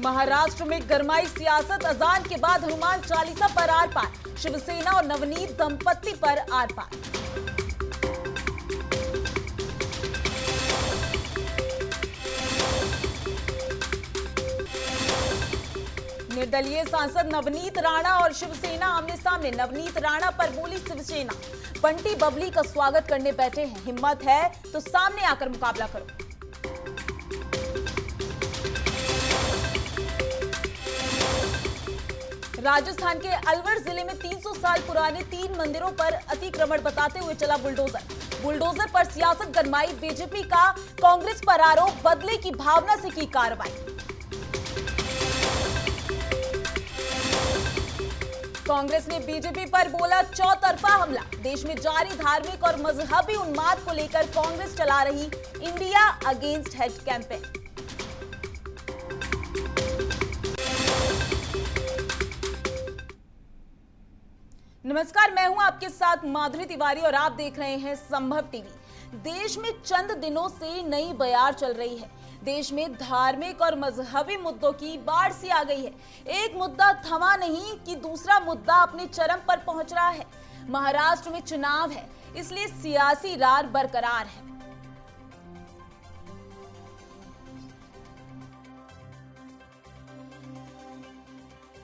महाराष्ट्र में गरमाई सियासत, अजान के बाद हनुमान चालीसा पर आर पार, शिवसेना और नवनीत दंपत्ति पर आर पार। निर्दलीय सांसद नवनीत राणा और शिवसेना आमने सामने। नवनीत राणा पर बोली शिवसेना, बंटी बबली का स्वागत करने बैठे हैं, हिम्मत है तो सामने आकर मुकाबला करो। राजस्थान के अलवर जिले में 300 साल पुराने 3 मंदिरों पर अतिक्रमण बताते हुए चला बुलडोजर। बुलडोजर पर सियासत गरमाई, बीजेपी का कांग्रेस पर आरोप, बदले की भावना से की कार्रवाई। कांग्रेस ने बीजेपी पर बोला चौतरफा हमला। देश में जारी धार्मिक और मजहबी उन्माद को लेकर कांग्रेस चला रही इंडिया अगेंस्ट हेट कैंपेन। नमस्कार, मैं हूं आपके साथ माधुरी तिवारी और आप देख रहे हैं संभव टीवी। देश में चंद दिनों से नई बयार चल रही है। देश में धार्मिक और मजहबी मुद्दों की बाढ़ सी आ गई है। एक मुद्दा थमा नहीं कि दूसरा मुद्दा अपने चरम पर पहुंच रहा है। महाराष्ट्र में चुनाव है, इसलिए सियासी रार बरकरार है।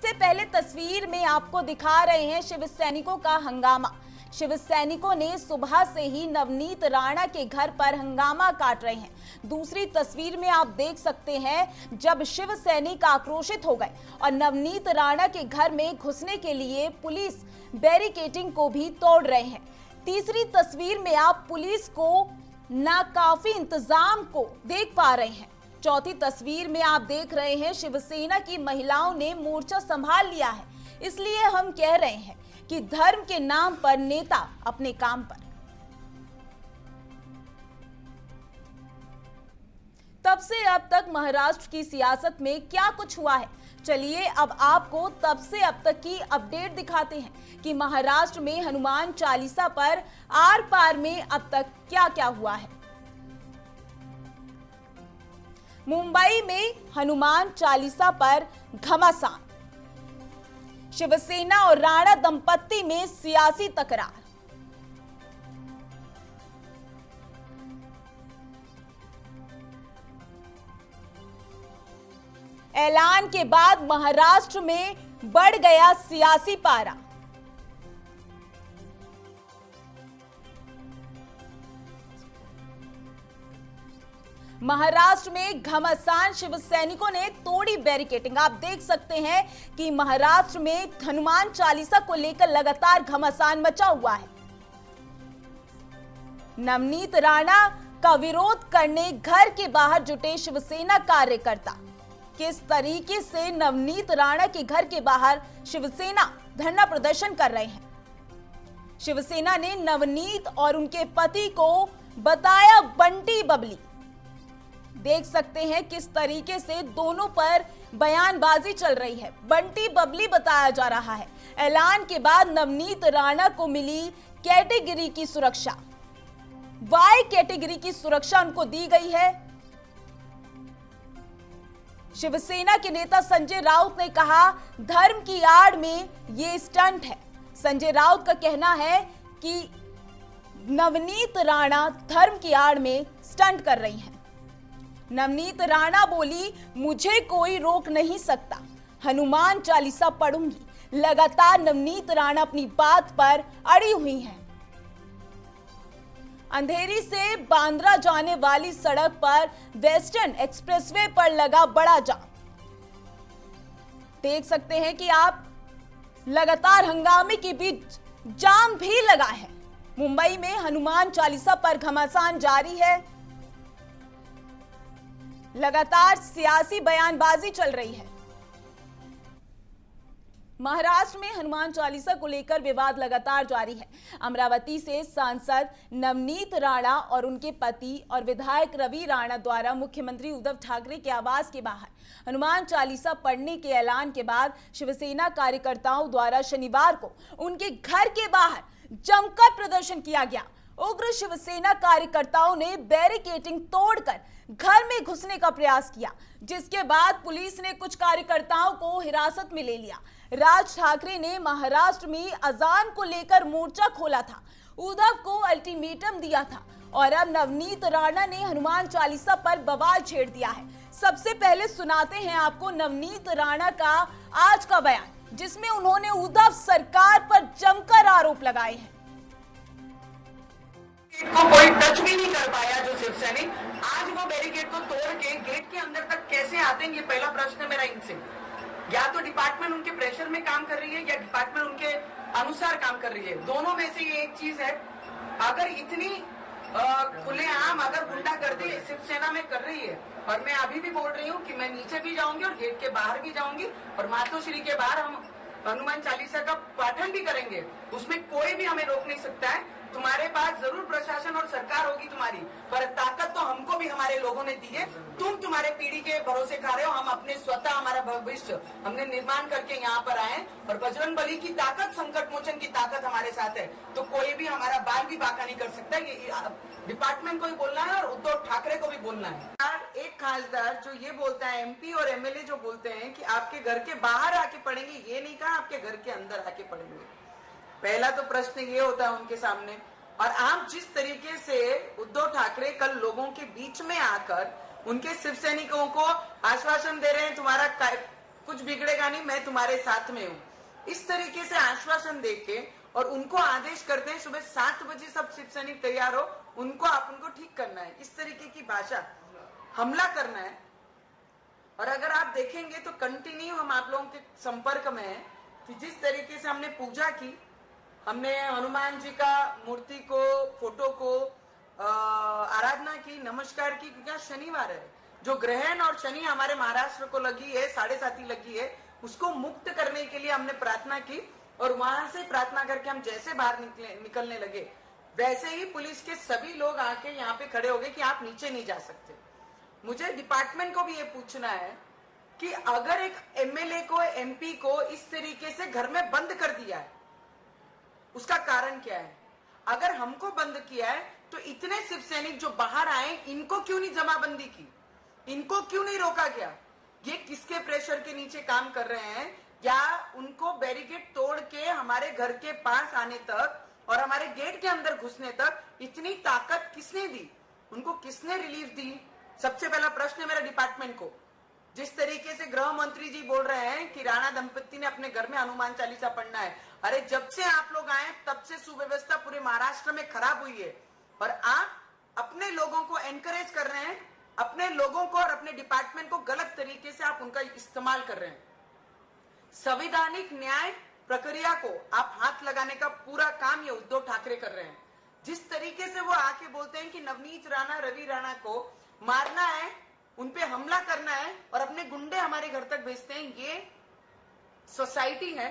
से पहले तस्वीर में आपको दिखा रहे हैं शिव सैनिकों का हंगामा। शिव सैनिकों ने सुबह से ही नवनीत राणा के घर पर हंगामा काट रहे हैं। दूसरी तस्वीर में आप देख सकते हैं जब शिव सैनिक आक्रोशित हो गए और नवनीत राणा के घर में घुसने के लिए पुलिस बैरिकेडिंग को भी तोड़ रहे हैं। तीसरी तस्वीर में आप पुलिस को नाकाफी इंतजाम को देख पा रहे हैं। चौथी तस्वीर में आप देख रहे हैं शिवसेना की महिलाओं ने मोर्चा संभाल लिया है। इसलिए हम कह रहे हैं कि धर्म के नाम पर नेता अपने काम पर। तब से अब तक महाराष्ट्र की सियासत में क्या कुछ हुआ है, चलिए अब आपको तब से अब तक की अपडेट दिखाते हैं कि महाराष्ट्र में हनुमान चालीसा पर आर पार में अब तक क्या क्या हुआ है। मुंबई में हनुमान चालीसा पर घमासान, शिवसेना और राणा दंपत्ति में सियासी तकरार। ऐलान के बाद महाराष्ट्र में बढ़ गया सियासी पारा। महाराष्ट्र में घमासान, शिव सैनिकों ने तोड़ी बैरिकेडिंग। आप देख सकते हैं कि महाराष्ट्र में हनुमान चालीसा को लेकर लगातार घमासान मचा हुआ है। नवनीत राणा का विरोध करने घर के बाहर जुटे शिवसेना कार्यकर्ता। किस तरीके से नवनीत राणा के घर के बाहर शिवसेना धरना प्रदर्शन कर रहे हैं। शिवसेना ने नवनीत और उनके पति को बताया बंटी बबली। देख सकते हैं किस तरीके से दोनों पर बयानबाजी चल रही है। बंटी बबली बताया जा रहा है। ऐलान के बाद नवनीत राणा को मिली कैटेगरी की सुरक्षा, वाई कैटेगरी की सुरक्षा उनको दी गई है। शिवसेना के नेता संजय राउत ने कहा धर्म की आड़ में ये स्टंट है। संजय राउत का कहना है कि नवनीत राणा धर्म की आड़ में स्टंट कर रही हैं। नवनीत राणा बोली मुझे कोई रोक नहीं सकता, हनुमान चालीसा पढ़ूंगी। लगातार नवनीत राणा अपनी बात पर अड़ी हुई हैं। अंधेरी से बांद्रा जाने वाली सड़क पर वेस्टर्न एक्सप्रेसवे पर लगा बड़ा जाम। देख सकते हैं कि आप लगातार हंगामे के बीच जाम भी लगा है। मुंबई में हनुमान चालीसा पर घमासान जारी है। लगातार सियासी बयानबाजी चल रही है। महाराष्ट्र में हनुमान चालीसा को लेकर विवाद लगातार जारी है। अमरावती से सांसद नवनीत राणा और उनके पति और विधायक रवि राणा द्वारा मुख्यमंत्री उद्धव ठाकरे के आवास के बाहर हनुमान चालीसा पढ़ने के ऐलान के बाद शिवसेना कार्यकर्ताओं द्वारा शनिवार को उनके घर के बाहर जमकर प्रदर्शन किया गया। उग्र शिवसेना कार्यकर्ताओं ने बैरिकेडिंग तोड़कर घर में घुसने का प्रयास किया, जिसके बाद पुलिस ने कुछ कार्यकर्ताओं को हिरासत में ले लिया। राज ठाकरे ने महाराष्ट्र में अजान को लेकर मोर्चा खोला था, उद्धव को अल्टीमेटम दिया था और अब नवनीत राणा ने हनुमान चालीसा पर बवाल छेड़ दिया है। सबसे पहले सुनाते हैं आपको नवनीत राणा का आज का बयान, जिसमें उन्होंने उद्धव सरकार पर जमकर आरोप लगाए हैं। को कोई टच भी नहीं कर पाया जो शिवसैनिक, आज वो बैरिकेड को तोड़ के गेट के अंदर तक कैसे आते हैं, ये पहला प्रश्न है मेरा इनसे। या तो डिपार्टमेंट उनके प्रेशर में काम कर रही है या डिपार्टमेंट उनके अनुसार काम कर रही है, दोनों में से ये एक चीज है। अगर इतनी खुलेआम अगर गुंडागर्दी शिवसेना में कर रही है, और मैं अभी भी बोल रही हूँ कि मैं नीचे भी जाऊंगी और गेट के बाहर भी जाऊंगी और मातोश्री के बाहर हम हनुमान चालीसा का पाठन भी करेंगे, उसमें कोई भी हमें रोक नहीं सकता है। तुम्हारे पास जरूर प्रशासन और सरकार होगी तुम्हारी, पर ताकत तो हमको भी हमारे लोगों ने दी है। तुम तुम्हारे पीढ़ी के भरोसे खा रहे हो, हम अपने स्वतः हमारा भविष्य हमने निर्माण करके यहाँ पर आए और बजरंग बली की ताकत, संकट मोचन की ताकत हमारे साथ है, तो कोई भी हमारा बाल भी बांका नहीं कर सकता। ये डिपार्टमेंट को भी बोलना है और उद्धव ठाकरे को भी बोलना है। एक खासदार जो ये बोलता है, एमपी और एमएलए जो बोलते हैं कि आपके घर के बाहर आके पढ़ेंगे, ये नहीं कहा आपके घर के अंदर आके पढ़ेंगे। पहला तो प्रश्न ये होता है उनके सामने। और आप जिस तरीके से उद्धव ठाकरे कल लोगों के बीच में आकर उनके शिव सैनिकों को आश्वासन दे रहे हैं, तुम्हारा कुछ बिगड़ेगा नहीं, मैं तुम्हारे साथ में हूं, इस तरीके से आश्वासन देके और उनको आदेश करते हैं सुबह 7 बजे सब शिव सैनिक तैयार हो, उनको ठीक करना है, इस तरीके की भाषा, हमला करना है। और अगर आप देखेंगे तो कंटिन्यू हम आप लोगों के संपर्क में हैं कि जिस तरीके से हमने पूजा की, हमने हनुमान जी का मूर्ति को, फोटो को आराधना की, नमस्कार की, क्योंकि आज शनिवार है, जो ग्रहण और शनि हमारे महाराष्ट्र को लगी है, 7.5 लगी है, उसको मुक्त करने के लिए हमने प्रार्थना की। और वहां से प्रार्थना करके हम जैसे बाहर निकलने लगे, वैसे ही पुलिस के सभी लोग आके यहाँ पे खड़े हो गए कि आप नीचे नहीं जा सकते। मुझे डिपार्टमेंट को भी ये पूछना है कि अगर एक एमएलए को, एमपी को इस तरीके से घर में बंद कर दिया है, उसका कारण क्या है? अगर हमको बंद किया है तो इतने शिव सैनिक जो बाहर आए, इनको क्यों नहीं जमाबंदी की, इनको क्यों नहीं रोका गया? ये किसके प्रेशर के नीचे काम कर रहे हैं? या उनको बैरिकेड तोड़ के हमारे घर के पास आने तक और हमारे गेट के अंदर घुसने तक इतनी ताकत किसने दी? उनको किसने रिलीफ दी? सबसे पहला प्रश्न है मेरा डिपार्टमेंट को। जिस तरीके से गृह मंत्री जी बोल रहे हैं कि राणा दंपत्ति ने अपने घर में हनुमान चालीसा पढ़ना है, अरे जब से आप लोग आए तब से सुव्यवस्था पूरे महाराष्ट्र में खराब हुई है और आप अपने लोगों को एनकरेज कर रहे हैं, अपने लोगों को और अपने डिपार्टमेंट को गलत तरीके से आप उनका इस्तेमाल कर रहे हैं। संवैधानिक न्याय प्रक्रिया को आप हाथ लगाने का पूरा काम ये उद्धव ठाकरे कर रहे हैं। जिस तरीके से वो आके बोलते हैं कि नवनीत राणा, रवि राणा को मारना है, उनपे हमला करना है और अपने गुंडे हमारे घर तक भेजते हैं, ये सोसाइटी है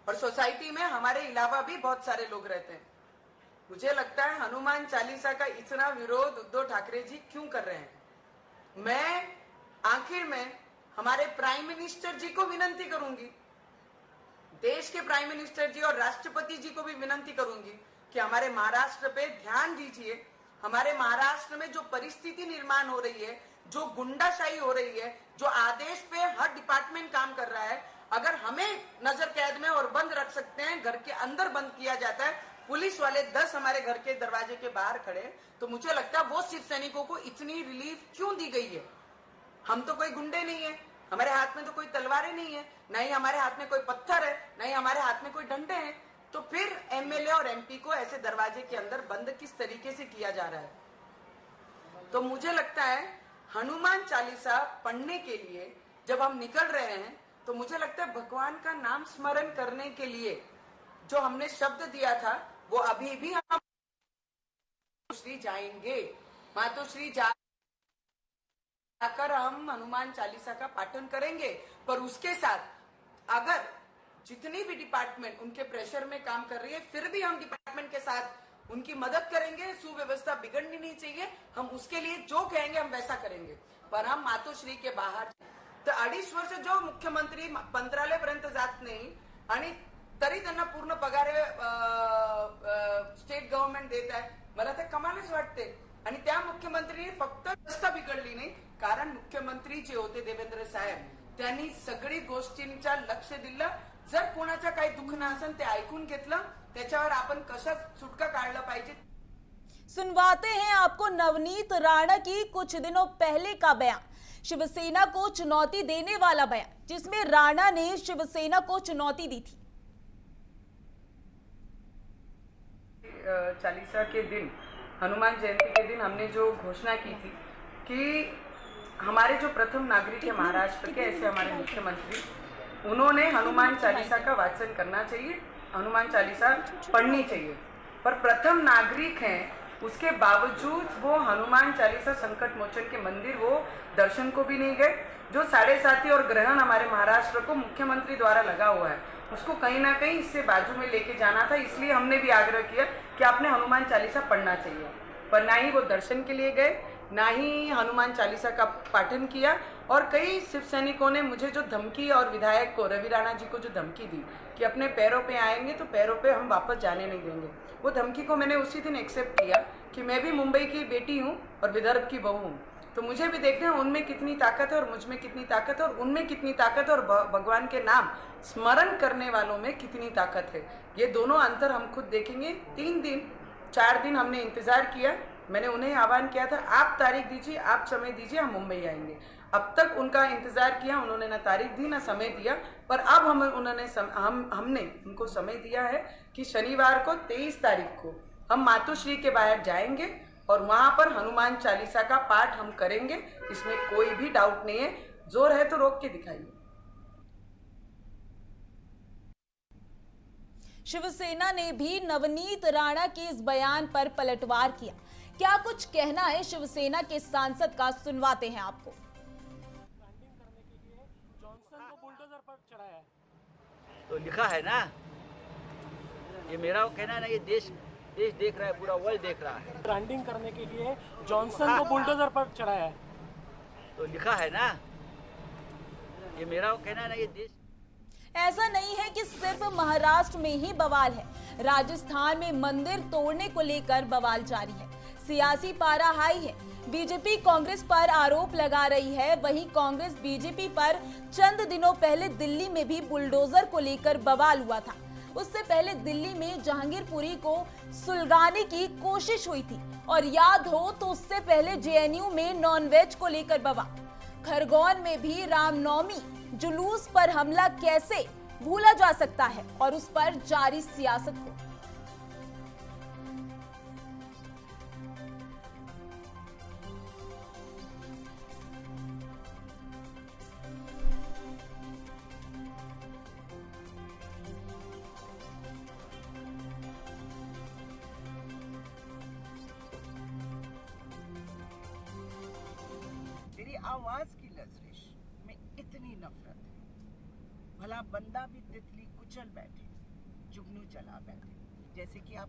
और सोसाइटी में हमारे अलावा भी बहुत सारे लोग रहते हैं। मुझे लगता है हनुमान चालीसा का इतना विरोध उद्धव ठाकरे जी क्यों कर रहे हैं? मैं आखिर में हमारे प्राइम मिनिस्टर जी को विनती करूंगी, देश के प्राइम मिनिस्टर जी और राष्ट्रपति जी को भी विनती करूंगी कि हमारे महाराष्ट्र पे ध्यान दीजिए। हमारे महाराष्ट्र में जो परिस्थिति निर्माण हो रही है, जो गुंडाशाही हो रही है, जो आदेश पे हर डिपार्टमेंट काम कर रहा है, अगर हमें नजर कैद में और बंद रख सकते हैं, घर के अंदर बंद किया जाता है, पुलिस वाले 10 हमारे घर के दरवाजे के बाहर खड़े, तो मुझे लगता है वो शिव सैनिकों को इतनी रिलीफ क्यों दी गई है? हम तो कोई गुंडे नहीं है, हमारे हाथ में तो कोई तलवारें नहीं है, नहीं हमारे हाथ में कोई पत्थर है, नहीं हमारे हाथ में कोई डंडे हैं, तो फिर एमएलए और एमपी को ऐसे दरवाजे के अंदर बंद किस तरीके से किया जा रहा है? तो मुझे लगता है हनुमान चालीसा पढ़ने के लिए जब हम निकल रहे हैं, तो मुझे लगता है भगवान का नाम स्मरण करने के लिए जो हमने शब्द दिया था, वो अभी भी हम श्री जाएंगे, मातोश्री जाकर हम हनुमान चालीसा का पाठन करेंगे। पर उसके साथ अगर जितनी भी डिपार्टमेंट उनके प्रेशर में काम कर रही है, फिर भी हम डिपार्टमेंट के साथ उनकी मदद करेंगे। सुव्यवस्था बिगड़नी नहीं चाहिए, हम उसके लिए जो कहेंगे हम वैसा करेंगे। पर हम मातोश्री के बाहर तर 2.5 वर्ष जो मुख्यमंत्री मंत्रालयापर्यंत जात नाही आणि तरी त्यांना पूर्ण पगार स्टेट गव्हर्नमेंट देत आहे, मला ते कमालच वाटते. आणि त्या मुख्यमंत्रीने फक्त रस्ता बिघडली नाही, कारण मुख्यमंत्री जे होते देवेंद्र साहेब त्यांनी सगळी गोष्टींच्या लक्ष दिलं. जर कोणाचं काही दुखणं असेल ते ऐकून घेतलं, त्याच्यावर आपण कसं सुटका काढलं पाहिजे. सुनवाते हैं आपको नवनीत राणा की कुछ दिनों पहले का बयान, शिवसेना को चुनौती देने वाला बयान, जिसमें राणा ने शिवसेना को चुनौती दी थी. चालीसा के दिन, हनुमान जयंती के दिन हमने जो घोषणा की थी कि हमारे जो प्रथम नागरिक है महाराष्ट्र के, ऐसे हमारे मुख्यमंत्री, उन्होंने हनुमान चालीसा का वाचन करना चाहिए, हनुमान चालीसा पढ़नी चाहिए. पर प्रथम नागरिक हैं, उसके बावजूद वो हनुमान चालीसा संकट मोचन के मंदिर वो दर्शन को भी नहीं गए. जो 7.5 और ग्रहण हमारे महाराष्ट्र को मुख्यमंत्री द्वारा लगा हुआ है, उसको कहीं ना कहीं इससे बाजू में लेके जाना था. इसलिए हमने भी आग्रह किया कि आपने हनुमान चालीसा पढ़ना चाहिए. पर ना ही वो दर्शन के लिए गए, ना ही हनुमान चालीसा का पाठन किया. और कई शिव सैनिकों ने मुझे जो धमकी, और विधायक को, रवि राणा जी को जो धमकी दी कि अपने पैरों पे आएंगे तो पैरों पे हम वापस जाने नहीं देंगे, वो धमकी को मैंने उसी दिन एक्सेप्ट किया कि मैं भी मुंबई की बेटी हूँ और विदर्भ की बहू हूँ. तो मुझे भी देखना है उनमें कितनी ताकत है और मुझ में कितनी ताकत है, और उनमें कितनी ताकत है और भगवान के नाम स्मरण करने वालों में कितनी ताकत है. ये दोनों अंतर हम खुद देखेंगे. 3 दिन 4 दिन हमने इंतजार किया. मैंने उन्हें आह्वान किया था, आप तारीख दीजिए, आप समय दीजिए, हम मुंबई आएंगे. अब तक उनका इंतजार किया, उन्होंने ना तारीख दी ना समय दिया. पर अब हमने उनको समय दिया है कि शनिवार को 23 तारीख को हम मातुश्री के बाहर जाएंगे और वहां पर हनुमान चालीसा का पाठ हम करेंगे. इसमें कोई भी डाउट नहीं है. जोर है तो रोक के दिखाइए. शिवसेना ने भी नवनीत राणा के इस बयान पर पलटवार किया. क्या कुछ कहना है शिवसेना के सांसद का, सुनवाते हैं आपको. जॉनसन को बुलडोजर पर चढ़ाया है तो लिखा है ना, ये मेरा कहना है ना, ये देश देख रहा है, पूरा वर्ल्ड देख रहा है. ब्रांडिंग करने के लिए जॉनसन को बुलडोजर पर चढ़ाया है तो लिखा है ना, ये मेरा कहना है ना, ये देश. ऐसा नहीं है कि सिर्फ महाराष्ट्र में ही बवाल है, राजस्थान में मंदिर तोड़ने को लेकर बवाल जारी है. सियासी पारा हाई है. बीजेपी कांग्रेस पर आरोप लगा रही है, वहीं कांग्रेस बीजेपी पर चंद दिनों पहले दिल्ली में भी बुलडोजर को लेकर बवाल हुआ था. उससे पहले दिल्ली में जहांगीरपुरी को सुलगाने की कोशिश हुई थी, और याद हो तो उससे पहले जेएनयू में नॉनवेज को लेकर बवाल. खरगोन में भी रामनवमी जुलूस पर हमला कैसे भूला जा सकता है, और उस पर जारी सियासत को. तेरी आवाज की लजरिश में इतनी नफरत है, भला बंदा भी तितली कुचल बैठे, जुगनू चला बैठे, जैसे कि आप